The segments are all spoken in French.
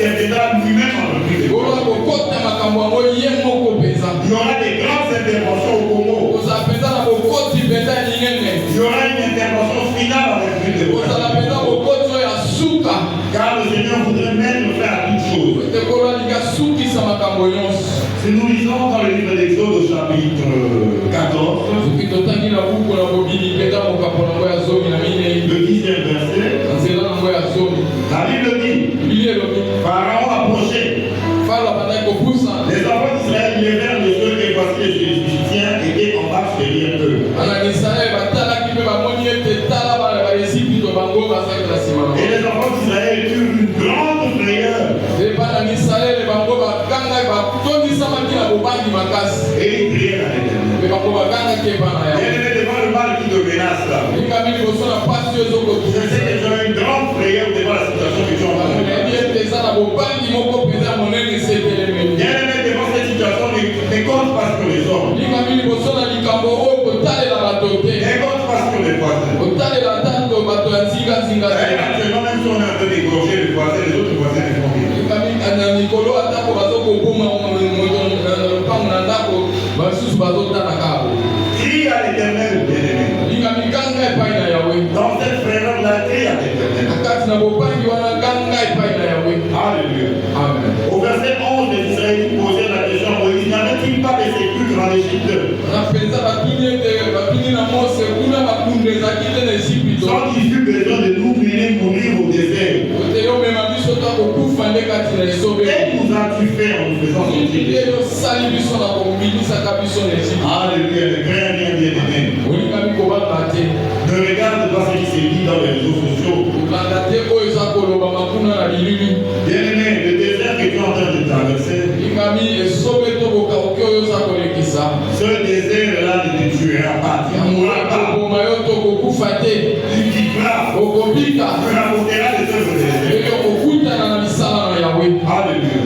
interprétera lui-même en reprise. Il y aura des grandes interventions au Congo. Il y aura une intervention finale en reprise de Congo. Car le Seigneur voudrait mettre fin à toutes choses. Si nous lisons dans le livre d'Exode au chapitre 14, le 10e verset, la Bible dit, Pharaon approchait. Les enfants d'Israël levèrent les yeux et voici les Égyptiens étaient en marche derrière eux. Et les enfants d'Israël eurent une grande frayeur. Et ils prièrent à l'Éternel. Et devant le mal qui te menace là. Je sais que tu as une grande frayeur devant la situation que tu as en train de vivre. Bien-aimé, devant cette situation, ne compte pas sur les hommes. Ne compte pas sur les voisins. Actuellement, même si on est en train d'égorger les voisins, les autres voisins ne font rien. Crie à l'Éternel, bien-aimé. Dans cette frayeur-là, crie à l'Éternel. Alléluia. Amen. Au verset 11, les Israélites posèrent la question à Moïse, n'avait-il pas des sépulcres en Égypte? Sans qu'il fût besoin de nous mener mourir au désert. Qu'est-ce nous as-tu fait en nous faisant sortir? Alléluia, ne crains rien, bien-aimé. Ne regarde pas ce qui se dit dans les réseaux sociaux. Bien-aimé, le désert que tu es en train de traverser, ce désert-là ne te tuera pas, tu ne mourras pas. Tu vivras, tu rapporteras les œuvres de l'Éternel. Alléluia.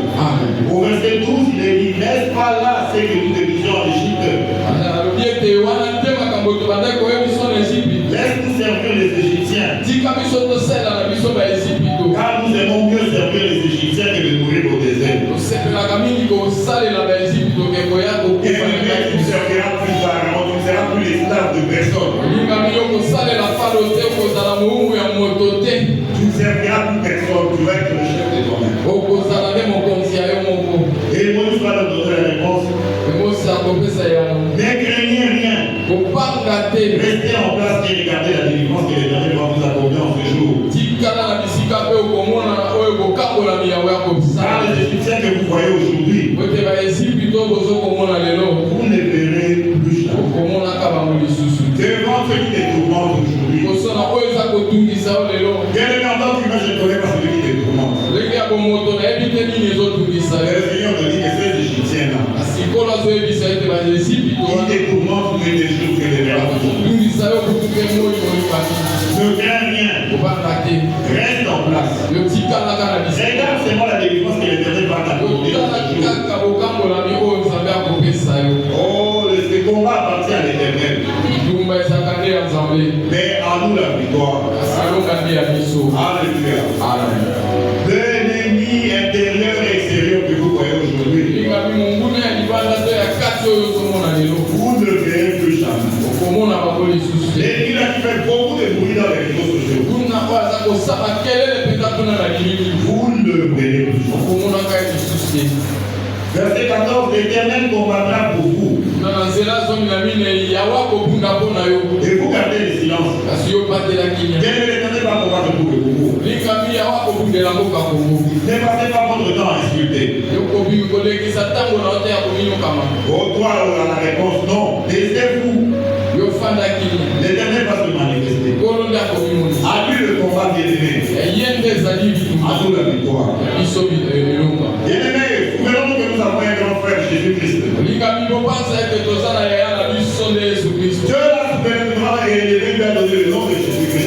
Au verset 12, il est dit, n'est-ce pas là ce que nous te disions en Égypte? Laisse-nous servir les Égyptiens. Car nous aimons mieux servir les Égyptiens que de mourir au désert. Et tu ne serviras plus Pharaon, tu ne seras plus l'esclave de personne. Tu ne serviras plus personne, tu vas être le chef de toi-même. Et Moïse va leur donner la réponse. Ne craignez rien. Restez en place et regardez la délivrance que l'Éternel va vous accorder en ce jour. Car les Égyptiens que vous voyez aujourd'hui, vous ne verrez plus jamais. Devant ceux qui te tourmentent aujourd'hui. Bien aimé, en tant qu'humain, je ne connais pas celui qui te tourmente. Le Seigneur me dit que ces Égyptiens-là, ils te tourmentent tous les jours que les verras. Ne crains rien. Reste en place. Regarde seulement la délivrance que l'Éternel va t'accorder. Oh, ce combat appartient à l'Éternel. Mais à nous la victoire. Alléluia. L'ennemi intérieur et extérieur que vous voyez aujourd'hui, vous ne verrez plus jamais. L'ennemi là qui fait beaucoup de bruit dans les réseaux sociaux, vous ne verrez plus jamais. Verset 14, l'Éternel combattra pour vous. Et vous gardez le silence. L'Éternel va combattre pour vous. Ne passez pas votre temps à insulter. Oh, toi, la réponse, non. Taisez-vous. L'Éternel va se manifester. À lui le combat, bien-aimé. À nous la victoire. Bien-aimé, souvenons-nous que nous avons un grand frère, Jésus-Christ. Dieu l'a souverainement élevé, lui a donné le nom de Jésus-Christ.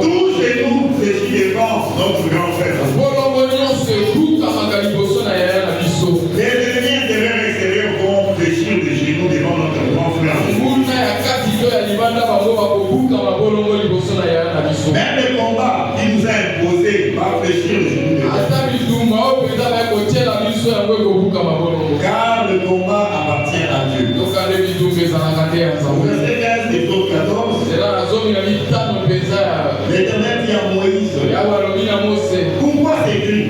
Tous chez nous, c'est qui défend notre grand frère. Les ennemis intérieurs et extérieurs vont fléchir de genoux devant notre grand frère. Même le combat qui nous a imposé va fléchir le genou de car le combat appartient à Dieu. Au verset 15 et 14, l'Éternel dit à Moïse, pourquoi s'écrit,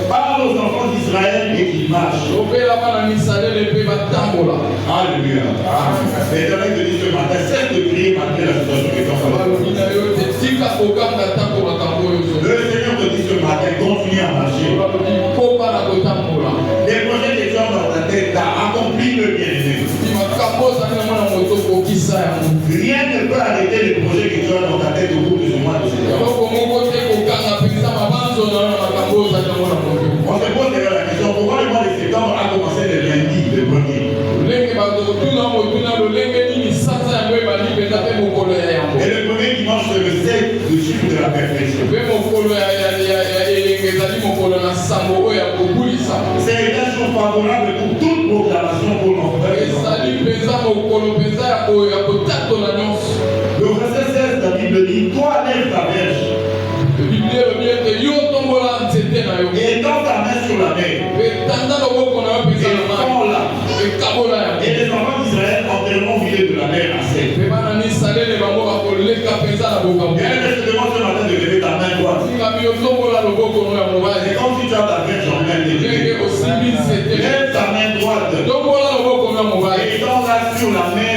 parle aux enfants d'Israël et qu'ils marchent. Alléluia. L'Éternel te dit ce matin, cesse de prier malgré la situation que tu as. Le Seigneur te dit ce matin, continue à marcher. Les projets que tu as dans ta tête, accomplis le bien-aimé. Rien ne peut arrêter les projets que tu as dans ta tête au cours de ce mois de septembre. On se pose d'ailleurs la question, pourquoi le mois de septembre a commencé le lundi, le premier? Et le premier dimanche, c'est le 7, le chiffre de la perfection. C'est un jour favorable pour toute proclamation pour l'enfer. Le verset 16 de la Bible dit, toi lève ta verge et tends ta main sur la mer et prends-la. Et les enfants d'Israël entreront au milieu de la mer à sec. Et elle se demande ce matin de lever ta main droite. C'est comme si tu as ta verge en main. Lève ta main droite et